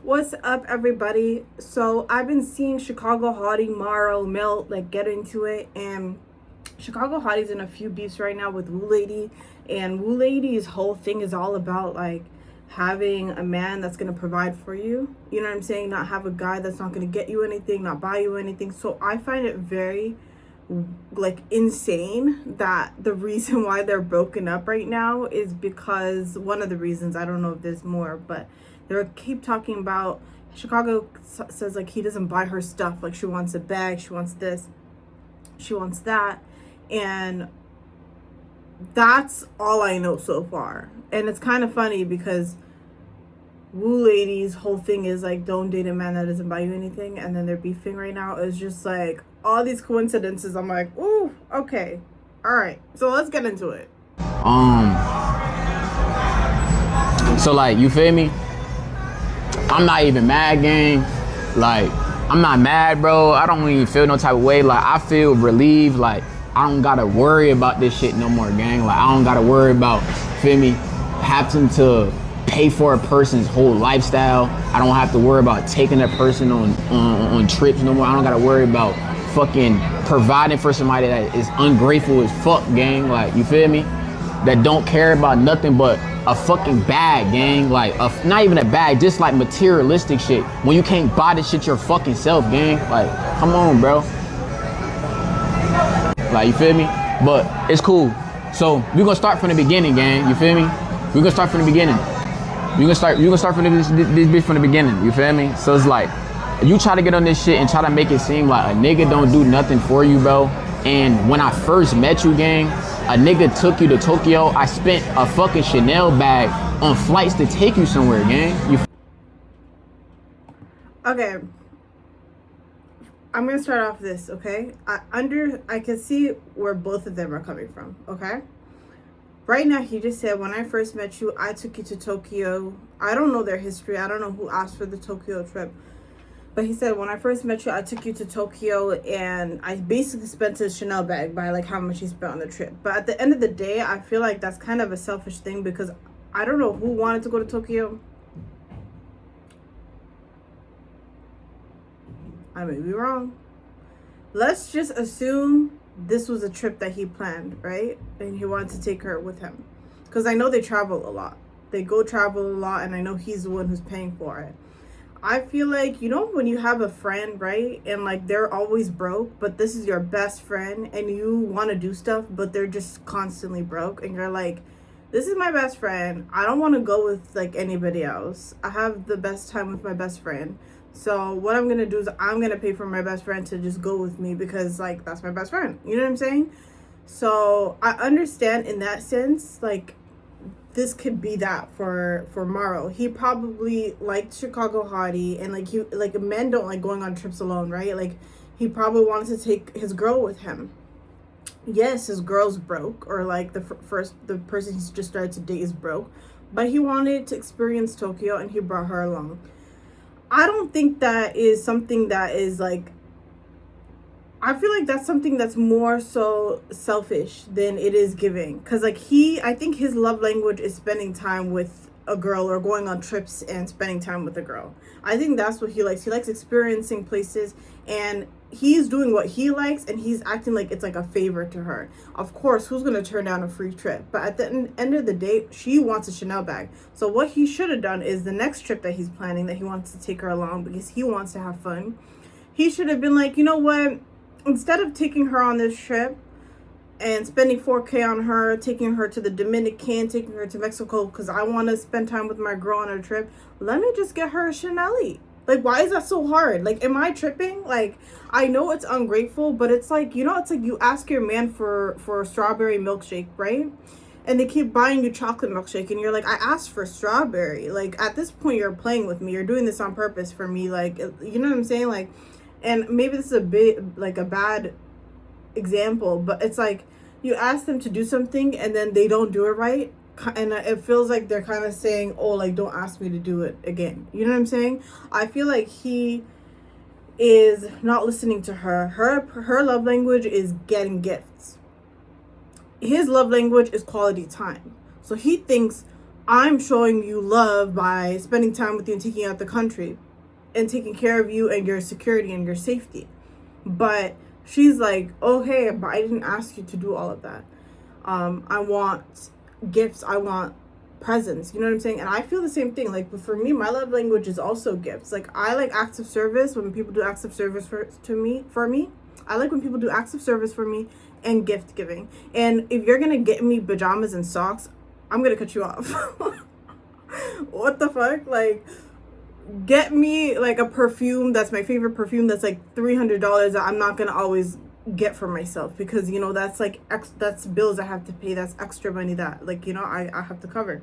What's up, everybody? So I've been seeing Chicagohottie, Marro, get into it, and Chicagohottie's in a few beefs right now with woolady, and woolady's whole thing is all about like having a man that's gonna provide for you. You know what I'm saying? Not have a guy that's not gonna get you anything, not buy you anything. So I find it very like insane that the reason why they're broken up right now is because one of the reasons, I don't know if there's more, but they keep talking about Chicago says like he doesn't buy her stuff, like she wants a bag, she wants this, she wants that, and that's all I know so far. And it's kind of funny because woolady's whole thing is like don't date a man that doesn't buy you anything, and then they're beefing right now. It's just like all these coincidences. I'm like, ooh, okay, all right, so let's get into it. So like, you feel me? I'm not even mad, gang. Like, I'm not mad, bro. I don't even feel no type of way. Like, I feel relieved. Like, I don't gotta worry about this shit no more, gang. Like, I don't gotta worry about, feel me, having to pay for a person's whole lifestyle. I don't have to worry about taking that person on trips no more. I don't gotta worry about fucking providing for somebody that is ungrateful as fuck, gang. Like, you feel me? That don't care about nothing but a fucking bag, gang. Like, not even a bag, just like materialistic shit. When you can't buy this shit your fucking self, gang. Like, come on, bro. Like, you feel me? But it's cool. So we gonna start from the beginning, gang. You feel me? We gonna start from the beginning. You gonna start from this bitch from the beginning. You feel me? So it's like, you try to get on this shit and try to make it seem like a nigga don't do nothing for you, bro. And when I first met you, gang, a nigga took you to Tokyo. I spent a fucking Chanel bag on flights to take you somewhere, gang. Okay, I'm gonna start off this, okay? I can see where both of them are coming from, okay? Right now, he just said, when I first met you, I took you to Tokyo. I don't know their history. I don't know who asked for the Tokyo trip. But he said, when I first met you, I took you to Tokyo, and I basically spent a Chanel bag by like how much he spent on the trip. But at the end of the day, I feel like that's kind of a selfish thing because I don't know who wanted to go to Tokyo. I may be wrong. Let's just assume this was a trip that he planned, right? And he wanted to take her with him. Because I know they travel a lot. They go travel a lot, and I know he's the one who's paying for it. I feel like, you know, when you have a friend, right? And like they're always broke, but this is your best friend and you want to do stuff, but they're just constantly broke. And you're like, this is my best friend. I don't want to go with like anybody else. I have the best time with my best friend. So what I'm going to do is I'm going to pay for my best friend to just go with me because like that's my best friend. You know what I'm saying? So I understand in that sense, like, this could be that for Marro. He probably liked Chicagohottie, and like men don't like going on trips alone, right? Like he probably wanted to take his girl with him. Yes, his girl's broke, or like the person he's just started to date is broke, but he wanted to experience Tokyo and he brought her along. I don't think that is something that is like, I feel like that's something that's more so selfish than it is giving. Because like I think his love language is spending time with a girl or going on trips and spending time with a girl. I think that's what he likes. He likes experiencing places, and he's doing what he likes, and he's acting like it's like a favor to her. Of course, who's going to turn down a free trip? But at the end of the day, she wants a Chanel bag. So what he should have done is the next trip that he's planning, that he wants to take her along because he wants to have fun, he should have been like, you know what? Instead of taking her on this trip and spending $4K on her, taking her to the Dominican, taking her to Mexico because I want to spend time with my girl on a trip, let me just get her a Chanel. Like, why is that so hard? Like, am I tripping? Like, I know it's ungrateful, but it's like, you know, it's like you ask your man for a strawberry milkshake, right? And they keep buying you chocolate milkshake, and you're like, I asked for strawberry. Like, at this point, you're playing with me. You're doing this on purpose for me. Like, you know what I'm saying? Like, and maybe this is a bit like a bad example, but it's like you ask them to do something and then they don't do it right, and it feels like they're kind of saying, oh, like, don't ask me to do it again. You know what I'm saying? I feel like he is not listening to her love language is getting gifts. His love language is quality time. So he thinks I'm showing you love by spending time with you and taking you out the country and taking care of you and your security and your safety. But she's like, oh, hey, but I didn't ask you to do all of that. I want gifts. I want presents. You know what I'm saying? And I feel the same thing. Like, for me, my love language is also gifts. Like, I like acts of service when people do acts of service for me. I like when people do acts of service for me and gift giving. And if you're going to get me pajamas and socks, I'm going to cut you off. What the fuck? Like, get me like a perfume that's my favorite perfume that's like $300 that I'm not gonna always get for myself, because you know that's like that's bills I have to pay, that's extra money that, like, you know, I have to cover.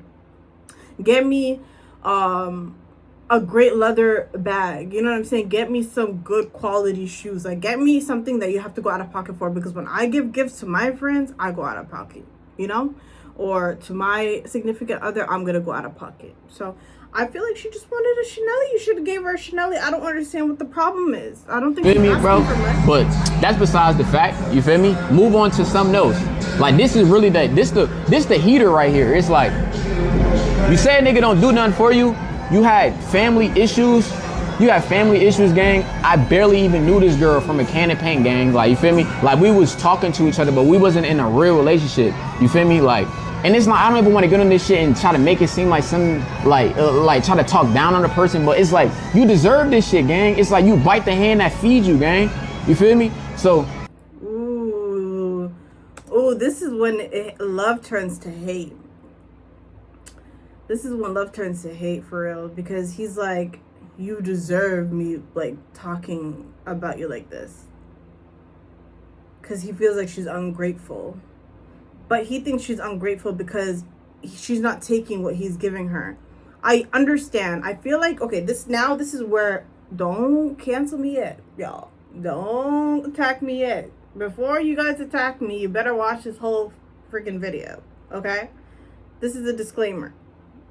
Get me a great leather bag, you know what I'm saying? Get me some good quality shoes. Like, get me something that you have to go out of pocket for, because when I give gifts to my friends, I go out of pocket, you know, or to my significant other, I'm gonna go out of pocket. So I feel like she just wanted a Chanel. You should have gave her a Chanel. I don't understand what the problem is. I don't think Feel she's me, asking bro? for much. But that's besides the fact. You feel me? Move on to something else. Like, this is really this the heater right here. It's like, you say a nigga don't do nothing for you. You had family issues. You have family issues, gang. I barely even knew this girl from a can of paint, gang. Like, you feel me? Like, we was talking to each other, but we wasn't in a real relationship. You feel me? Like, and it's not, I don't even want to get on this shit and try to make it seem like some, like try to talk down on the person, but it's like, you deserve this shit, gang. It's like, you bite the hand that feeds you, gang. You feel me? So. Ooh, this is when love turns to hate. This is when love turns to hate, for real, because he's like, you deserve me, like, talking about you like this. Because he feels like she's ungrateful. But he thinks she's ungrateful because she's not taking what he's giving her. I understand. I feel like, okay, this is where, don't cancel me yet, y'all. Don't attack me yet. Before you guys attack me, you better watch this whole freaking video, okay? This is a disclaimer.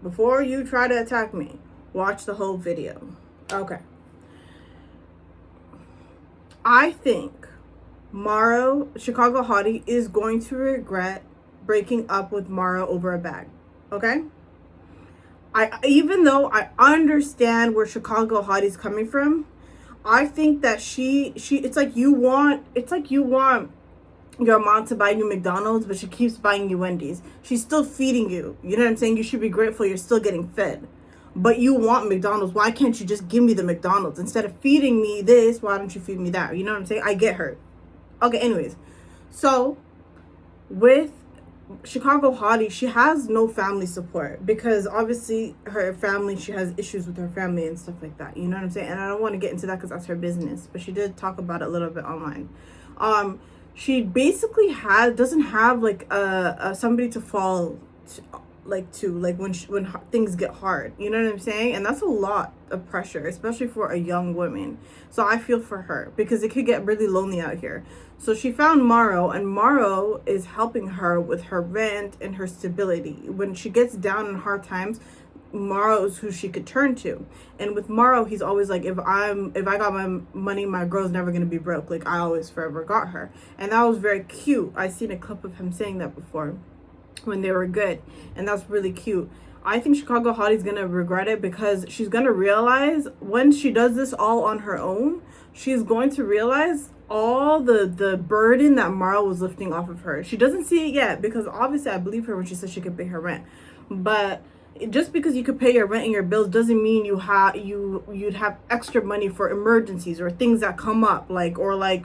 Before you try to attack me, watch the whole video. Okay. I think Marro, Chicago Hottie, is going to regret breaking up with Marro over a bag. Okay? Even though I understand where Chicago Hottie's coming from, I think that she it's like you want your mom to buy you McDonald's, but she keeps buying you Wendy's. She's still feeding you. You know what I'm saying? You should be grateful you're still getting fed. But you want McDonald's. Why can't you just give me the McDonald's? Instead of feeding me this, why don't you feed me that? You know what I'm saying? I get her. Okay, anyways. So, with Chicago Hottie, she has no family support, because obviously her family, she has issues with her family and stuff like that. You know what I'm saying? And I don't want to get into that because that's her business. But she did talk about it a little bit online. She basically doesn't have like a somebody to fall to, like when things get hard, you know what I'm saying? And that's a lot of pressure, especially for a young woman. So I feel for her, because it could get really lonely out here. So she found Marro, and Marro is helping her with her rent and her stability. When she gets down in hard times, Marro is who she could turn to. And with Marro, he's always like, if I got my money, my girl's never gonna be broke. Like, I always forever got her. And that was very cute. I seen a clip of him saying that before, when they were good, and that's really cute. I think Chicago Hottie's gonna regret it, because she's gonna realize when she does this all on her own, she's going to realize all the burden that Marro was lifting off of her. She doesn't see it yet, because obviously I believe her when she said she could pay her rent, but just because you could pay your rent and your bills doesn't mean you'd have extra money for emergencies or things that come up, like, or like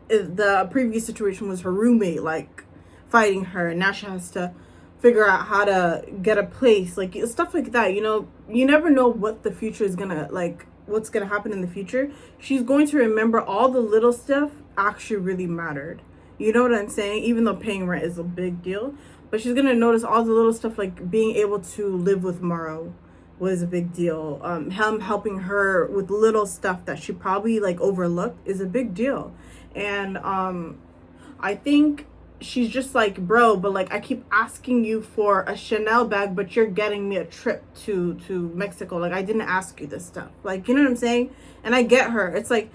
the previous situation was her roommate like fighting her, and now she has to figure out how to get a place, like stuff like that. You know, you never know what the future is gonna, like, what's gonna happen in the future. She's going to remember all the little stuff actually really mattered. You know what I'm saying? Even though paying rent is a big deal, but she's gonna notice all the little stuff, like being able to live with Marro was a big deal. Him helping her with little stuff that she probably like overlooked is a big deal. And I think she's just like, bro, but like I keep asking you for a Chanel bag, but you're getting me a trip to Mexico. Like, I didn't ask you this stuff. Like, you know what I'm saying? And I get her. It's like,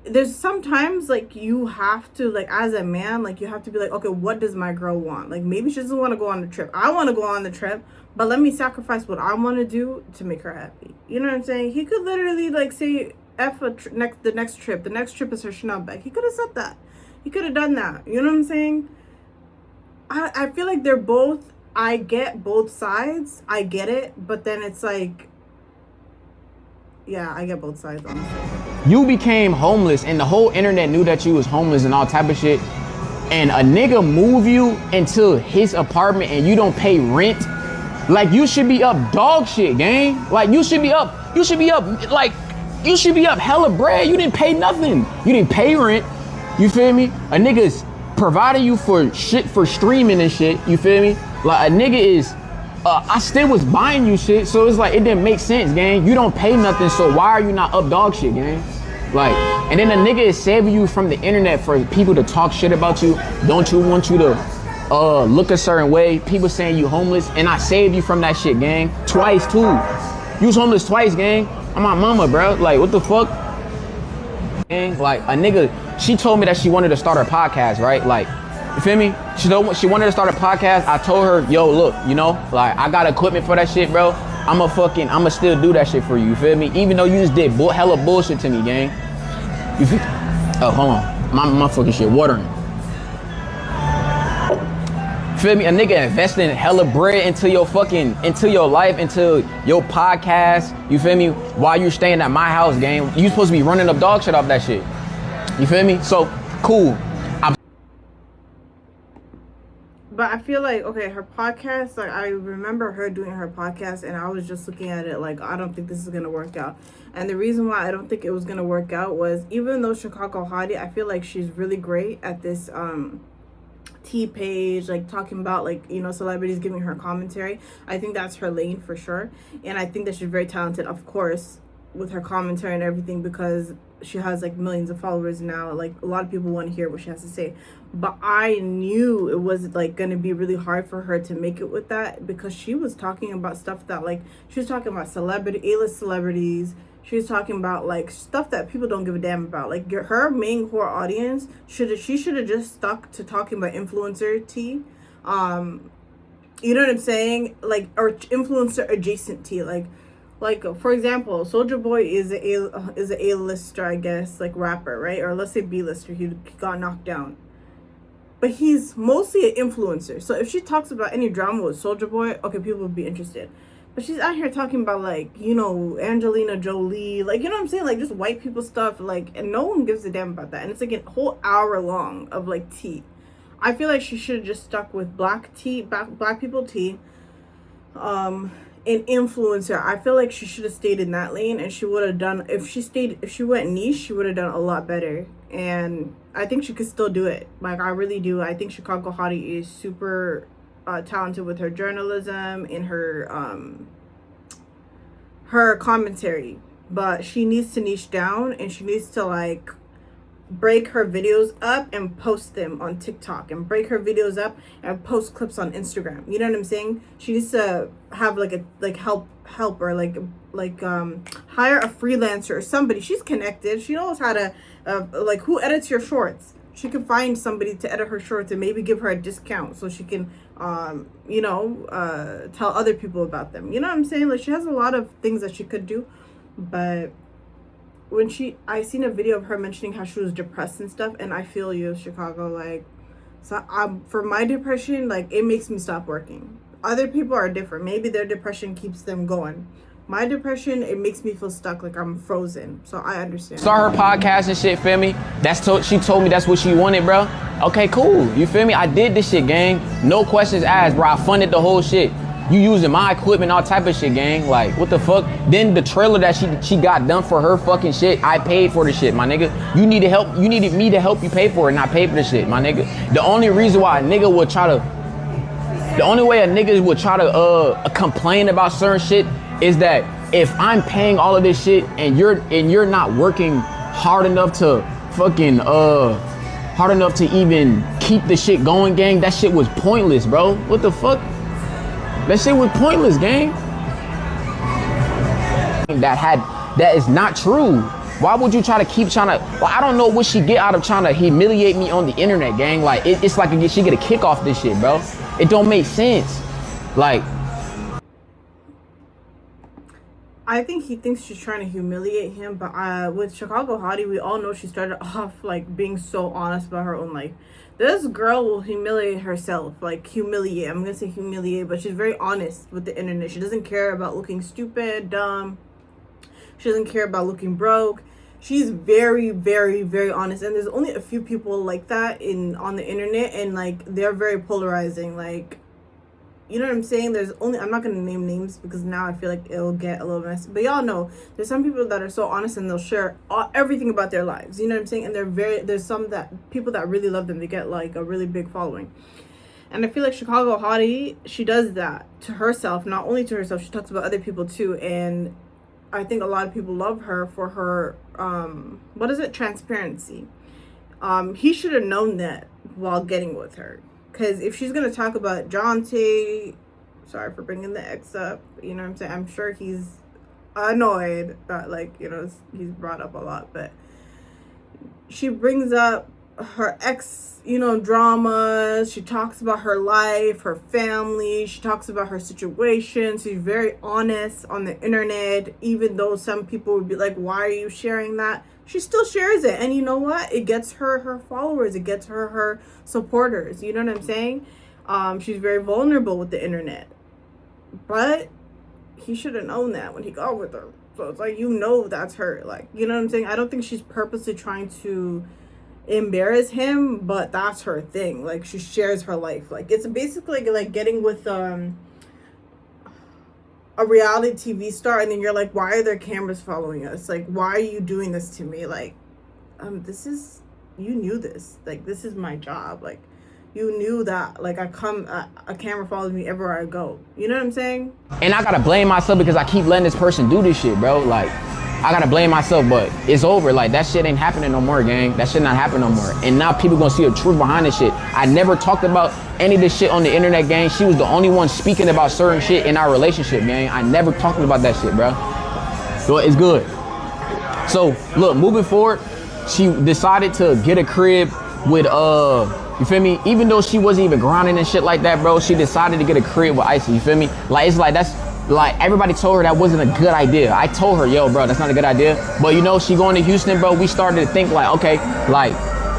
there's sometimes like you have to, like, as a man, like you have to be like, okay, what does my girl want? Like, maybe she doesn't want to go on the trip. I want to go on the trip, but let me sacrifice what I want to do to make her happy. You know what I'm saying? He could literally like say F the next trip. The next trip is her Chanel bag. He could have said that. He could have done that. You know what I'm saying? I feel like they're both, I get both sides. I get it. But then it's like, yeah, I get both sides, honestly. You became homeless and the whole internet knew that you was homeless and all type of shit. And a nigga move you into his apartment and you don't pay rent. Like, you should be up dog shit, gang. Like, you should be up hella bread. You didn't pay nothing. You didn't pay rent. You feel me? A nigga's providing you for shit for streaming and shit. You feel me? Like, a nigga is, I still was buying you shit. So it's like, it didn't make sense, gang. You don't pay nothing. So why are you not up dog shit, gang? Like, and then a nigga is saving you from the internet for people to talk shit about you. Don't you want you to look a certain way? People saying you homeless, and I saved you from that shit, gang. Twice too. You was homeless twice, gang. I'm my mama, bro. Like, what the fuck? Gang, like, a nigga, she told me that she wanted to start her podcast, right? Like, you feel me? She wanted to start a podcast. I told her, yo, look, you know, like, I got equipment for that shit, bro. I'ma still do that shit for you feel me? Even though you just did hella bullshit to me, gang. You feel? Oh, hold on. My fucking shit watering. Feel me? A nigga investing hella bread into your life, into your podcast. You feel me? While you staying at my house, gang. You supposed to be running up dog shit off that shit. You feel me? So, cool. But I feel like, okay, her podcast, like, I remember her doing her podcast, and I was just looking at it like, I don't think this is going to work out. And the reason why I don't think it was going to work out was, even though Chicagohottie, I feel like she's really great at this tea page, like, talking about, like, you know, celebrities giving her commentary. I think that's her lane for sure. And I think that she's very talented, of course, with her commentary and everything, because she has like millions of followers now. Like, a lot of people want to hear what she has to say. But I knew it was like going to be really hard for her to make it with that, because she was talking about stuff that, like, she was talking about A-list celebrities. She was talking about like stuff that people don't give a damn about. Like, her main core audience should have just stuck to talking about influencer tea. You know what I'm saying? Like, or influencer adjacent tea. Like, for example, Soulja Boy is a A-lister, I guess, like, rapper, right? Or let's say B-lister. He got knocked down. But he's mostly an influencer. So if she talks about any drama with Soulja Boy, okay, people would be interested. But she's out here talking about, like, you know, Angelina Jolie. Like, you know what I'm saying? Like, just white people stuff. Like, and no one gives a damn about that. And it's like a whole hour long of, like, tea. I feel like she should have just stuck with black people tea. An influencer. I feel like she should have stayed in that lane, and she would have done, if she went niche, she would have done a lot better. And I think she could still do it. Like, I really do. I think Chicagohottie is super talented with her journalism and her commentary, but she needs to niche down, and she needs to, like, break her videos up and post them on TikTok, and break her videos up and post clips on Instagram. You know what I'm saying? She needs to have help or hire a freelancer or somebody. She's connected. She knows how to like, who edits your shorts. She can find somebody to edit her shorts and maybe give her a discount so she can tell other people about them. You know what I'm saying? Like, she has a lot of things that she could do, but when I seen a video of her mentioning how she was depressed and stuff, and I feel you, Chicago. Like, so for my depression, like, it makes me stop working. Other people are different. Maybe their depression keeps them going. My depression, it makes me feel stuck, like I'm frozen. So I understand. Start her podcast and shit, feel me? She told me that's what she wanted, bro. Okay, cool. You feel me? I did this shit, gang. No questions asked, bro. I funded the whole shit. You using my equipment, all type of shit, gang. Like, what the fuck? Then the trailer that she got done for her fucking shit, I paid for the shit, my nigga. You needed me to help you pay for it, and I paid for the shit, my nigga. The only way a nigga would try to complain about certain shit is that if I'm paying all of this shit and you're not working hard enough to even keep the shit going, gang, that shit was pointless, bro. What the fuck? That shit was pointless, gang. That is not true. Why would you try to well, I don't know what she get out of trying to humiliate me on the internet, gang. Like, it's like she get a kick off this shit, bro. It don't make sense. Like, I think he thinks she's trying to humiliate him, but with Chicago Hottie, we all know she started off like being so honest about her own life. This girl will humiliate herself, like humiliate. I'm gonna say humiliate, but she's very honest with the internet. She doesn't care about looking stupid, dumb. She doesn't care about looking broke. She's very, very, very honest, and there's only a few people like that on the internet, and like they're very polarizing. Like, you know what I'm saying? I'm not gonna name names because now I feel like it'll get a little messy. But y'all know there's some people that are so honest and they'll share everything about their lives. You know what I'm saying? And there's some that people that really love them. They get like a really big following. And I feel like Chicago Hottie, she does that to herself, not only to herself. She talks about other people too. And I think a lot of people love her for her transparency. He should have known that while getting with her. Because if she's going to talk about Jonte, sorry for bringing the ex up, you know what I'm saying? I'm sure he's annoyed that, like, you know, he's brought up a lot. But she brings up her ex, you know, dramas. She talks about her life, her family. She talks about her situation. She's very honest on the internet, even though some people would be like, why are you sharing that? She still shares it. And you know what? It gets her followers. It gets her supporters. You know what I'm saying? She's very vulnerable with the internet. But he should have known that when he got with her. So it's like, you know, that's her. Like, you know what I'm saying? I don't think she's purposely trying to embarrass him, but that's her thing. Like, she shares her life. Like, it's basically like getting with a reality TV star, and then you're like, why are there cameras following us? Like, why are you doing this to me? Like, you knew this. Like, this is my job. Like, you knew that. Like, a camera follows me everywhere I go. You know what I'm saying? And I gotta blame myself because I keep letting this person do this shit, bro. Like, I gotta blame myself, but it's over. Like, that shit ain't happening no more, gang. That shit not happen no more. And now people gonna see the truth behind this shit. I never talked about any of this shit on the internet, gang. She was the only one speaking about certain shit in our relationship, gang. I never talked about that shit, bro. So it's good. So look, moving forward, she decided to get a crib with you feel me? Even though she wasn't even grinding and shit like that, bro, she decided to get a crib with Icy. You feel me? Like, it's like like, everybody told her that wasn't a good idea. I told her, yo, bro, that's not a good idea. But you know, she going to Houston, bro. We started to think like, okay, like,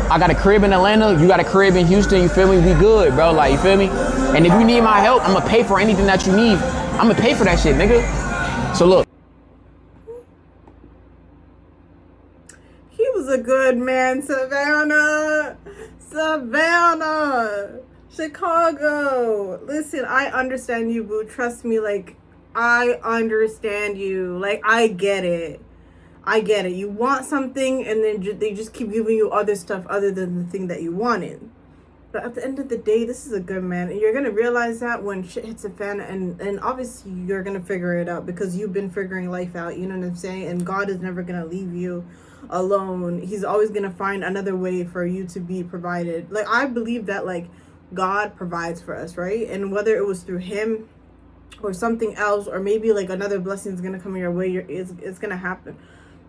I got a crib in Atlanta, you got a crib in Houston, you feel me? We good, bro, like, you feel me? And if you need my help, I'm gonna pay for anything that you need. I'm gonna pay for that shit, nigga. So look. He was a good man, Savannah. Chicago. Listen, I understand you, boo. Trust me, like, I understand you. Like, I get it. You want something, and then they just keep giving you other stuff other than the thing that you wanted. But at the end of the day, this is a good man. And you're going to realize that when shit hits a fan, and obviously you're going to figure it out because you've been figuring life out. You know what I'm saying? And God is never going to leave you alone. He's always going to find another way for you to be provided. Like, I believe that, like, God provides for us, right? And whether it was through him or something else, or maybe like another blessing is going to come your way, it's going to happen.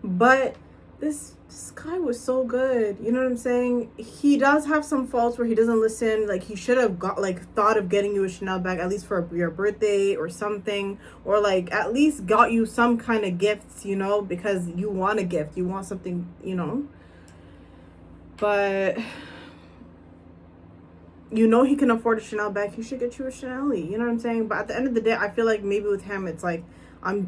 But this guy was so good. You know what I'm saying? He does have some faults where he doesn't listen. Like, he should have thought of getting you a Chanel bag at least for your birthday or something, or like at least got you some kind of gifts, you know, because you want a gift, you want something, you know. But you know, he can afford a Chanel bag, he should get you a Chanel. You know what I'm saying? But at the end of the day, I feel like maybe with him it's like,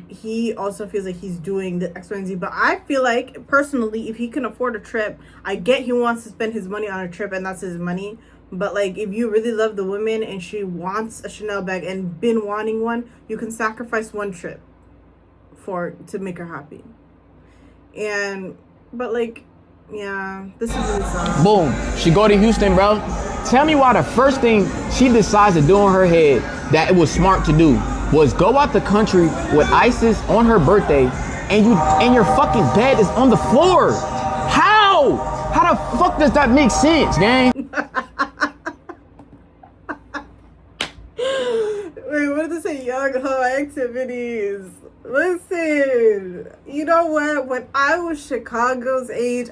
he also feels like he's doing the X, Y, and Z. But I feel like, personally, if he can afford a trip, I get he wants to spend his money on a trip and that's his money. But, like, if you really love the woman and she wants a Chanel bag and been wanting one, you can sacrifice one trip to make her happy. But, like, yeah, this is really sad. Boom. She go to Houston, bro. Tell me why the first thing she decides to do in her head that it was smart to do was go out the country with ISIS on her birthday, and your fucking bed is on the floor. How? How the fuck does that make sense, gang? Wait, what did it say? Young hoe activities. Listen, you know what? When I was Chicago's age,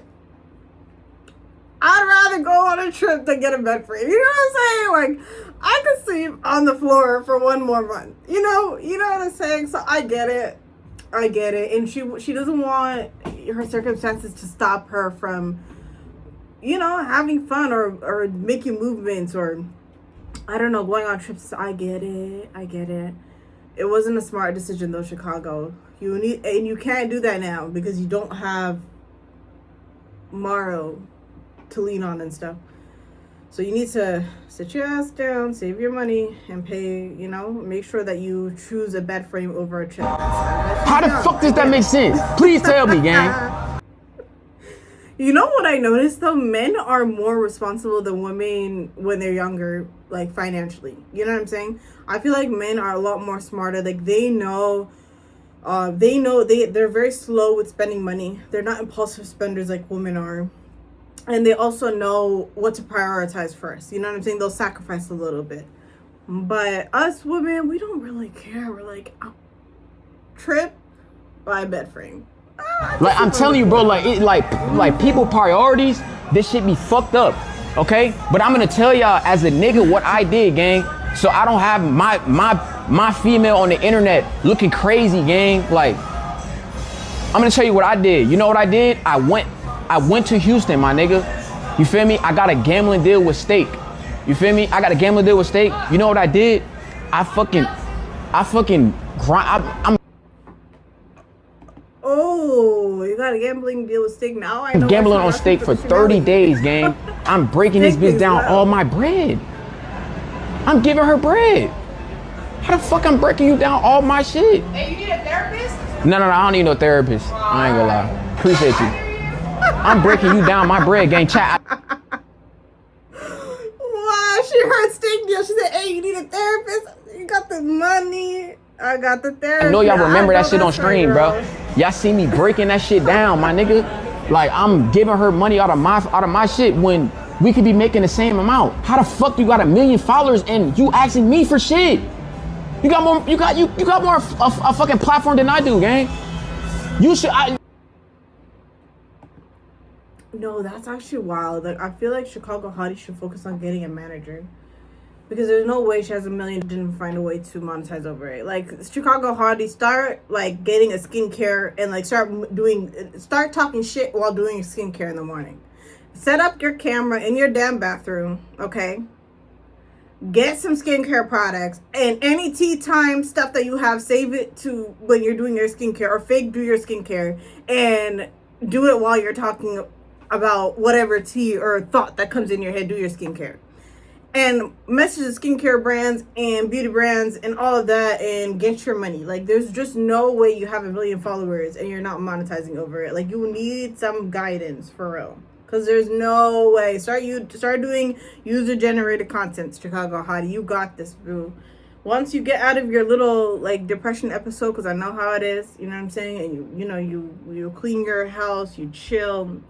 I'd rather go on a trip than get a bed frame. You know what I'm saying? Like, I could sleep on the floor for one more month. You know what I'm saying? So I get it. I get it. And she doesn't want her circumstances to stop her from, you know, having fun or making movements or, I don't know, going on trips. I get it. It wasn't a smart decision though, Chicago. You can't do that now because you don't have Marro to lean on and stuff. So you need to sit your ass down, save your money, and pay, you know, make sure that you choose a bed frame over a trip. How the fuck does that make sense? Please tell me, gang. You know what I noticed though? Men are more responsible than women when they're younger, like financially. You know what I'm saying? I feel like men are a lot more smarter. Like they're very slow with spending money. They're not impulsive spenders like women are. And they also know what to prioritize first. You know what I'm saying? They'll sacrifice a little bit. But us women, we don't really care. We're like, oh, trip, buy a bed frame. Like I'm telling you, bro, like people priorities, this shit be fucked up, okay? But I'm gonna tell y'all as a nigga what I did, gang. So I don't have my female on the internet looking crazy, gang. Like, I'm gonna tell you what I did. You know what I did? I went to Houston, my nigga. You feel me? I got a gambling deal with Stake. You feel me? I got a gambling deal with Stake. You know what I did? I fucking grind. Oh, you got a gambling deal with Stake now? I know. Gambling on Stake for 30 days, gang. I'm breaking this bitch down all my bread. I'm giving her bread. How the fuck I'm breaking you down all my shit? Hey, you need a therapist? No, I don't need no therapist. I ain't gonna lie. Appreciate you. I'm breaking you down my bread, gang. Chat. Wow, she heard Stake deal. She said, hey, you need a therapist? You got the money. I got the therapist. I know y'all remember that shit on stream, bro. Y'all see me breaking that shit down, my nigga. Like I'm giving her money out of my shit when we could be making the same amount. How the fuck you got 1 million followers and you asking me for shit? You got more a fucking platform than I do, gang. You should. No, that's actually wild. Like I feel like Chicagohottie should focus on getting a manager. Because there's no way she has 1 million didn't find a way to monetize over it. Like Chicagohottie, start like getting a skincare and like start talking shit while doing your skincare in the morning. Set up your camera in your damn bathroom, okay? Get some skincare products and any tea time stuff that you have, save it to when you're doing your skincare or fake do your skincare and do it while you're talking about whatever tea or thought that comes in your head, do your skincare. And message the skincare brands and beauty brands and all of that and get your money. Like there's just no way you have 1 million followers and you're not monetizing over it. Like you need some guidance for real. Cause there's no way. Start doing user generated content, Chicagohottie. You got this, boo. Once you get out of your little like depression episode, cause I know how it is, you know what I'm saying? And you clean your house, you chill,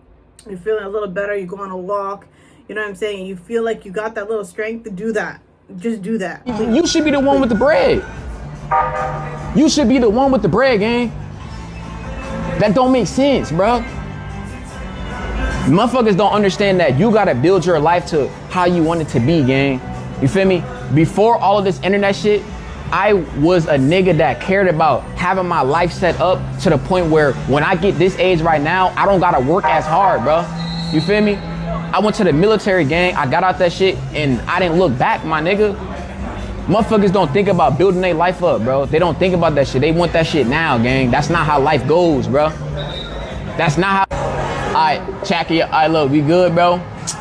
you're feeling a little better, you go on a walk. You know what I'm saying? You feel like you got that little strength to do that. Just do that. You should be the one with the bread. You should be the one with the bread, gang. That don't make sense, bro. Motherfuckers don't understand that you gotta build your life to how you want it to be, gang. You feel me? Before all of this internet shit, I was a nigga that cared about having my life set up to the point where when I get this age right now, I don't gotta work as hard, bro. You feel me? I went to the military, gang. I got out that shit and I didn't look back, my nigga. Motherfuckers don't think about building their life up, bro. They don't think about that shit. They want that shit now, gang. That's not how life goes, bro. That's not how. All right, Chacky, all right, look, we good, bro?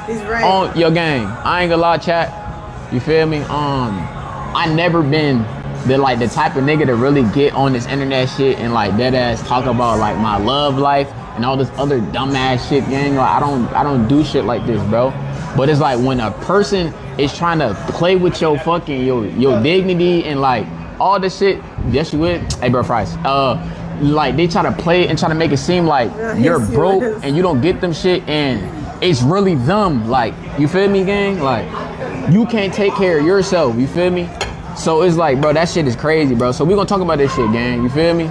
He's right. On your gang. I ain't gonna lie, chat. You feel me? I never been the type of nigga to really get on this internet shit and like dead ass talk about like my love life and all this other dumbass shit, gang. Like I don't do shit like this, bro. But it's like when a person is trying to play with your fucking your dignity and like all this shit. Yes, you would. Hey, bro, Price. Like they try to play and try to make it seem like you're broke and you don't get them shit and it's really them. Like, you feel me, gang? Like you can't take care of yourself. You feel me? So it's like, bro, that shit is crazy, bro. So we gonna talk about this shit, gang. You feel me?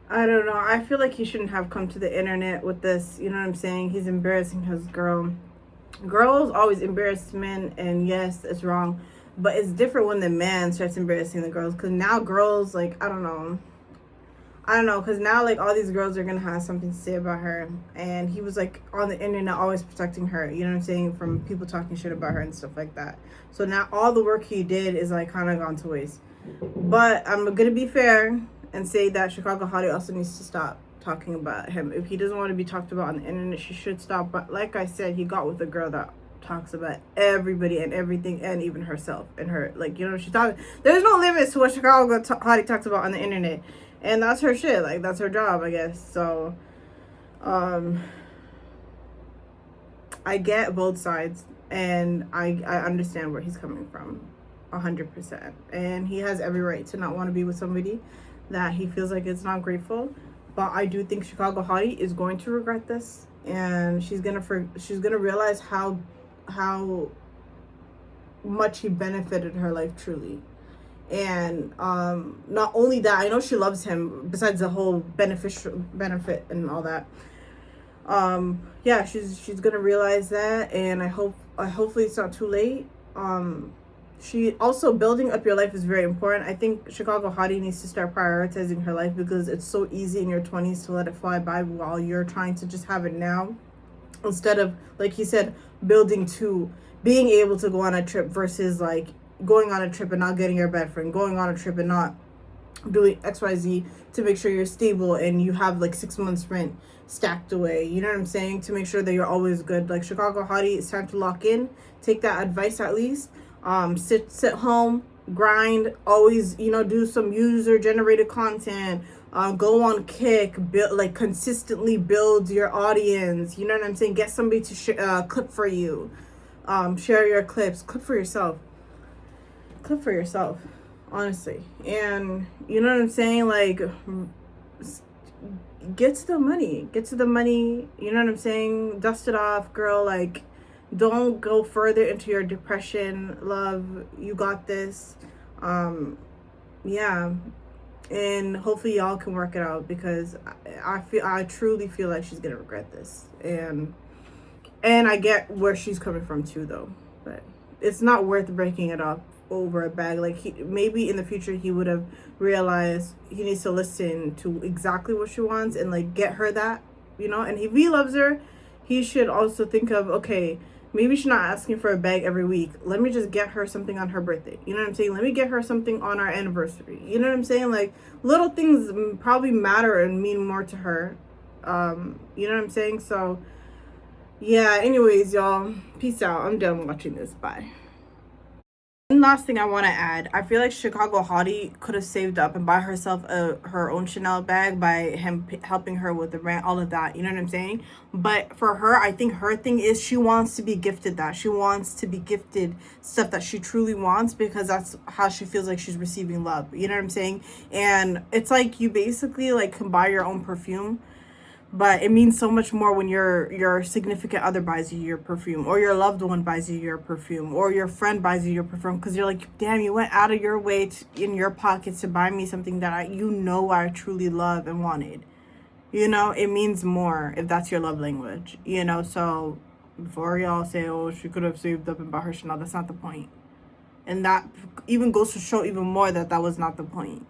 I don't know. I feel like he shouldn't have come to the internet with this. You know what I'm saying? He's embarrassing his girl. Girls always embarrass men, and yes, it's wrong. But it's different when the man starts embarrassing the girls, because now girls, like, I don't know, because now, like, all these girls are gonna have something to say about her, and he was, like, on the internet always protecting her, you know what I'm saying, from people talking shit about her and stuff like that. So now all the work he did is, like, kind of gone to waste. But I'm gonna be fair and say that Chicagohottie also needs to stop talking about him. If he doesn't want to be talked about on the internet, she should stop. But like I said, he got with a girl that talks about everybody and everything, and even herself and her, like, you know, she's talking. There's no limits to what Chicagohottie talks about on the internet, and that's her shit. Like, that's her job, I guess. So, I get both sides, and I understand where he's coming from, 100%. And he has every right to not want to be with somebody that he feels like it's not grateful. But I do think Chicagohottie is going to regret this, and she's gonna realize how much he benefited her life truly. And not only that, I know she loves him besides the whole benefit and all that. Yeah, she's gonna realize that, and hopefully it's not too late. She also, building up your life is very important. I think Chicagohottie needs to start prioritizing her life, because it's so easy in your 20s to let it fly by while you're trying to just have it now, instead of, like he said, being able to go on a trip versus, like, going on a trip and not getting your bed friend, going on a trip and not doing XYZ to make sure you're stable and you have, like, 6 months rent stacked away, you know what I'm saying, to make sure that you're always good. Like, Chicagohottie, it's time to lock in, take that advice at least. Sit home, grind, always, you know, do some user generated content, go on Kick, build, like, consistently build your audience, you know what I'm saying, get somebody to clip for you, share your clips, clip for yourself, honestly. And you know what I'm saying, like, get to the money, you know what I'm saying, dust it off, girl. Like, don't go further into your depression, love. You got this. Yeah, and hopefully y'all can work it out, because I truly feel like she's gonna regret this. And I get where she's coming from too, though. But it's not worth breaking it up over a bag. Like, maybe in the future he would have realized he needs to listen to exactly what she wants and, like, get her that, you know. And if he loves her, he should also think of, okay, maybe she's not asking for a bag every week. Let me just get her something on her birthday. You know what I'm saying? Let me get her something on our anniversary. You know what I'm saying? Like, little things probably matter and mean more to her. You know what I'm saying? So, yeah, anyways, y'all, peace out. I'm done watching this. Bye. One last thing I want to add. I feel like Chicagohottie could have saved up and buy herself her own Chanel bag by him helping her with the rent, all of that. You know what I'm saying? But for her, I think her thing is she wants to be gifted that. She wants to be gifted stuff that she truly wants, because that's how she feels like she's receiving love. You know what I'm saying? And it's like, you basically, like, can buy your own perfume, but it means so much more when your significant other buys you your perfume, or your loved one buys you your perfume, or your friend buys you your perfume, because you're like, damn, you went out of your way in your pockets to buy me something that I truly love and wanted. You know, it means more if that's your love language, you know. So before y'all say, oh, she could have saved up and bought her Chanel, that's not the point. And that even goes to show even more that was not the point.